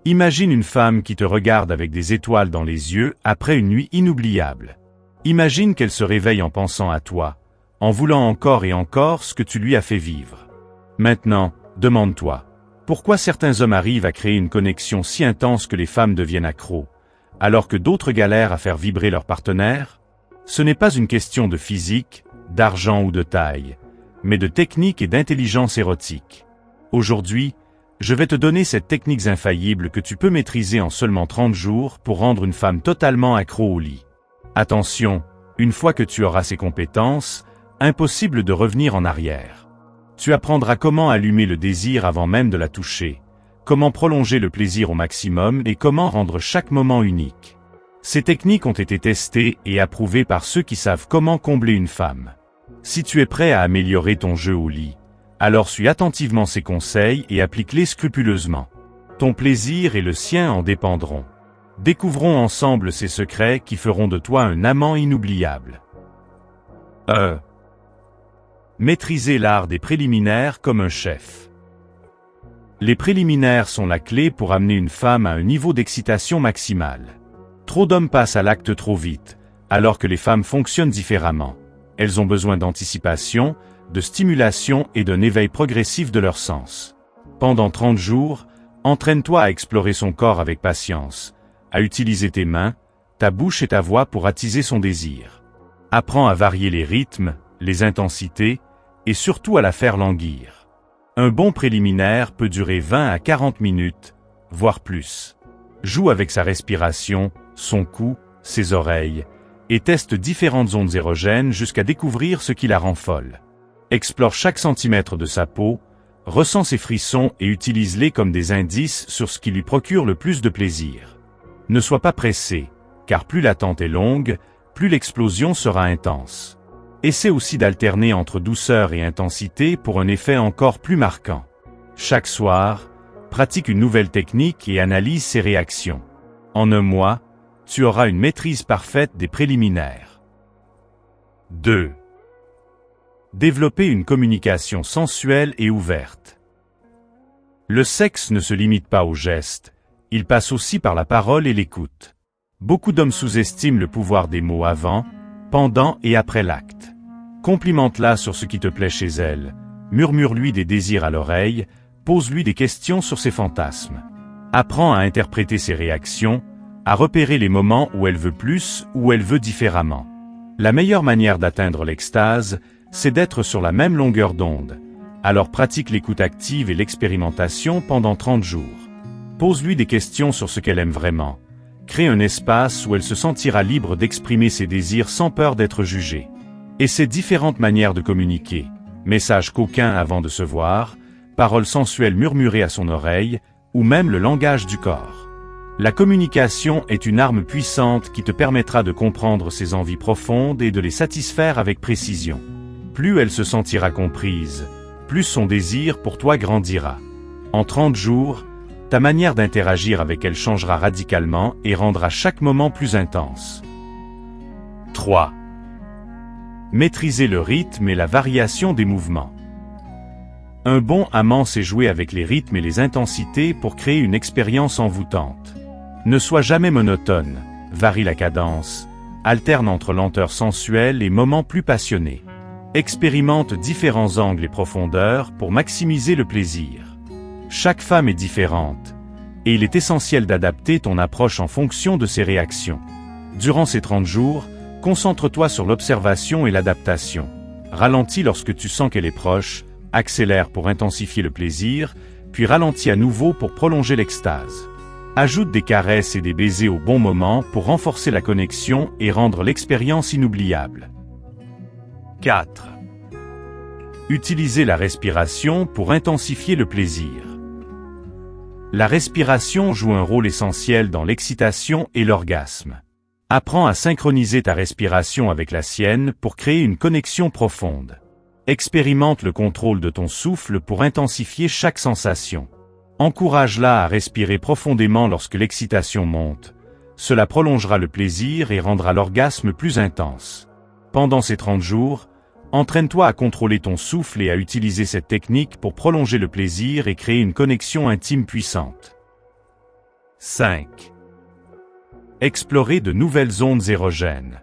Imagine une femme qui te regarde avec des étoiles dans les yeux après une nuit inoubliable. Imagine qu'elle se réveille en pensant à toi, en voulant encore et encore ce que tu lui as fait vivre. Maintenant, demande-toi, pourquoi certains hommes arrivent à créer une connexion si intense que les femmes deviennent accros, alors que d'autres galèrent à faire vibrer leur partenaire? Ce n'est pas une question de physique, d'argent ou de taille, mais de technique et d'intelligence érotique. Aujourd'hui, je vais te donner ces techniques infaillibles que tu peux maîtriser en seulement 30 jours pour rendre une femme totalement accro au lit. Attention, une fois que tu auras ces compétences, impossible de revenir en arrière. Tu apprendras comment allumer le désir avant même de la toucher, comment prolonger le plaisir au maximum et comment rendre chaque moment unique. Ces techniques ont été testées et approuvées par ceux qui savent comment combler une femme. Si tu es prêt à améliorer ton jeu au lit, alors suis attentivement ces conseils et applique-les scrupuleusement. Ton plaisir et le sien en dépendront. Découvrons ensemble ces secrets qui feront de toi un amant inoubliable. Maîtriser l'art des préliminaires comme un chef. Les préliminaires sont la clé pour amener une femme à un niveau d'excitation maximale. Trop d'hommes passent à l'acte trop vite, alors que les femmes fonctionnent différemment. Elles ont besoin d'anticipation, de stimulation et d'un éveil progressif de leur sens. Pendant 30 jours, entraîne-toi à explorer son corps avec patience, à utiliser tes mains, ta bouche et ta voix pour attiser son désir. Apprends à varier les rythmes, les intensités, et surtout à la faire languir. Un bon préliminaire peut durer 20 à 40 minutes, voire plus. Joue avec sa respiration, son cou, ses oreilles, et teste différentes ondes érogènes jusqu'à découvrir ce qui la rend folle. Explore chaque centimètre de sa peau, ressens ses frissons et utilise-les comme des indices sur ce qui lui procure le plus de plaisir. Ne sois pas pressé, car plus l'attente est longue, plus l'explosion sera intense. Essaie aussi d'alterner entre douceur et intensité pour un effet encore plus marquant. Chaque soir, pratique une nouvelle technique et analyse ses réactions. En un mois, tu auras une maîtrise parfaite des préliminaires. 2. Développer une communication sensuelle et ouverte. Le sexe ne se limite pas aux gestes, il passe aussi par la parole et l'écoute. Beaucoup d'hommes sous-estiment le pouvoir des mots avant, pendant et après l'acte. Complimente-la sur ce qui te plaît chez elle, murmure-lui des désirs à l'oreille, pose-lui des questions sur ses fantasmes. Apprends à interpréter ses réactions, à repérer les moments où elle veut plus ou elle veut différemment. La meilleure manière d'atteindre l'extase, c'est d'être sur la même longueur d'onde. Alors pratique l'écoute active et l'expérimentation pendant 30 jours. Pose-lui des questions sur ce qu'elle aime vraiment. Crée un espace où elle se sentira libre d'exprimer ses désirs sans peur d'être jugée. Essaie différentes manières de communiquer. Messages coquins avant de se voir, paroles sensuelles murmurées à son oreille, ou même le langage du corps. La communication est une arme puissante qui te permettra de comprendre ses envies profondes et de les satisfaire avec précision. Plus elle se sentira comprise, plus son désir pour toi grandira. En 30 jours, ta manière d'interagir avec elle changera radicalement et rendra chaque moment plus intense. 3. Maîtriser le rythme et la variation des mouvements. Un bon amant sait jouer avec les rythmes et les intensités pour créer une expérience envoûtante. Ne sois jamais monotone, varie la cadence, alterne entre lenteur sensuelle et moments plus passionnés. Expérimente différents angles et profondeurs pour maximiser le plaisir. Chaque femme est différente, et il est essentiel d'adapter ton approche en fonction de ses réactions. Durant ces 30 jours, concentre-toi sur l'observation et l'adaptation. Ralentis lorsque tu sens qu'elle est proche, accélère pour intensifier le plaisir, puis ralentis à nouveau pour prolonger l'extase. Ajoute des caresses et des baisers au bon moment pour renforcer la connexion et rendre l'expérience inoubliable. 4. Utilisez la respiration pour intensifier le plaisir. La respiration joue un rôle essentiel dans l'excitation et l'orgasme. Apprends à synchroniser ta respiration avec la sienne pour créer une connexion profonde. Expérimente le contrôle de ton souffle pour intensifier chaque sensation. Encourage-la à respirer profondément lorsque l'excitation monte. Cela prolongera le plaisir et rendra l'orgasme plus intense. Pendant ces 30 jours, entraîne-toi à contrôler ton souffle et à utiliser cette technique pour prolonger le plaisir et créer une connexion intime puissante. 5. Explorer de nouvelles zones érogènes.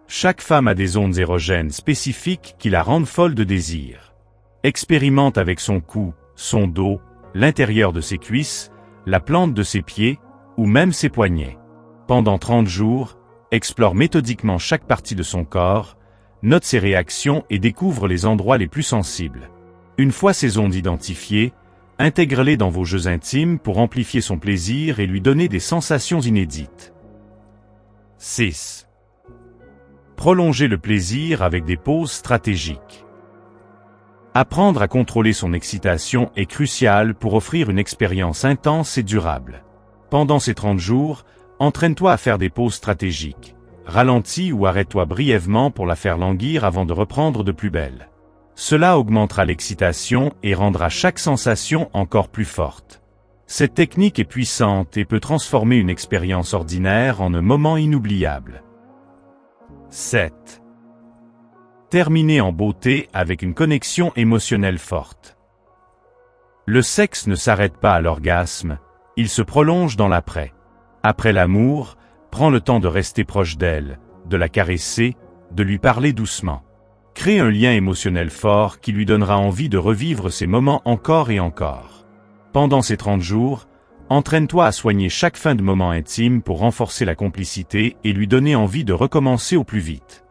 Chaque femme a des zones érogènes spécifiques qui la rendent folle de désir. Expérimente avec son cou, son dos, l'intérieur de ses cuisses, la plante de ses pieds, ou même ses poignets. Pendant 30 jours, explore méthodiquement chaque partie de son corps, note ses réactions et découvre les endroits les plus sensibles. Une fois ces zones identifiées, intègre-les dans vos jeux intimes pour amplifier son plaisir et lui donner des sensations inédites. 6. Prolonger le plaisir avec des pauses stratégiques. Apprendre à contrôler son excitation est crucial pour offrir une expérience intense et durable. Pendant ces 30 jours, entraîne-toi à faire des pauses stratégiques. Ralentis ou arrête-toi brièvement pour la faire languir avant de reprendre de plus belle. Cela augmentera l'excitation et rendra chaque sensation encore plus forte. Cette technique est puissante et peut transformer une expérience ordinaire en un moment inoubliable. 7. Terminer en beauté avec une connexion émotionnelle forte. Le sexe ne s'arrête pas à l'orgasme, il se prolonge dans l'après. Après l'amour, prends le temps de rester proche d'elle, de la caresser, de lui parler doucement. Crée un lien émotionnel fort qui lui donnera envie de revivre ces moments encore et encore. Pendant ces 30 jours, entraîne-toi à soigner chaque fin de moment intime pour renforcer la complicité et lui donner envie de recommencer au plus vite.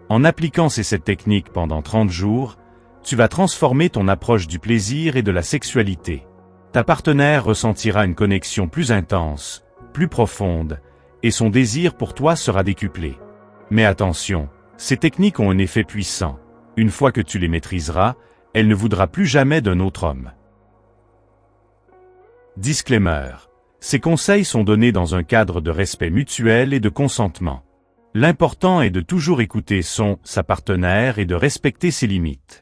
En appliquant ces 7 techniques pendant 30 jours, tu vas transformer ton approche du plaisir et de la sexualité. Ta partenaire ressentira une connexion plus intense, plus profonde, et son désir pour toi sera décuplé. Mais attention, ces techniques ont un effet puissant. Une fois que tu les maîtriseras, elle ne voudra plus jamais d'un autre homme. Disclaimer. Ces conseils sont donnés dans un cadre de respect mutuel et de consentement. L'important est de toujours écouter sa partenaire et de respecter ses limites.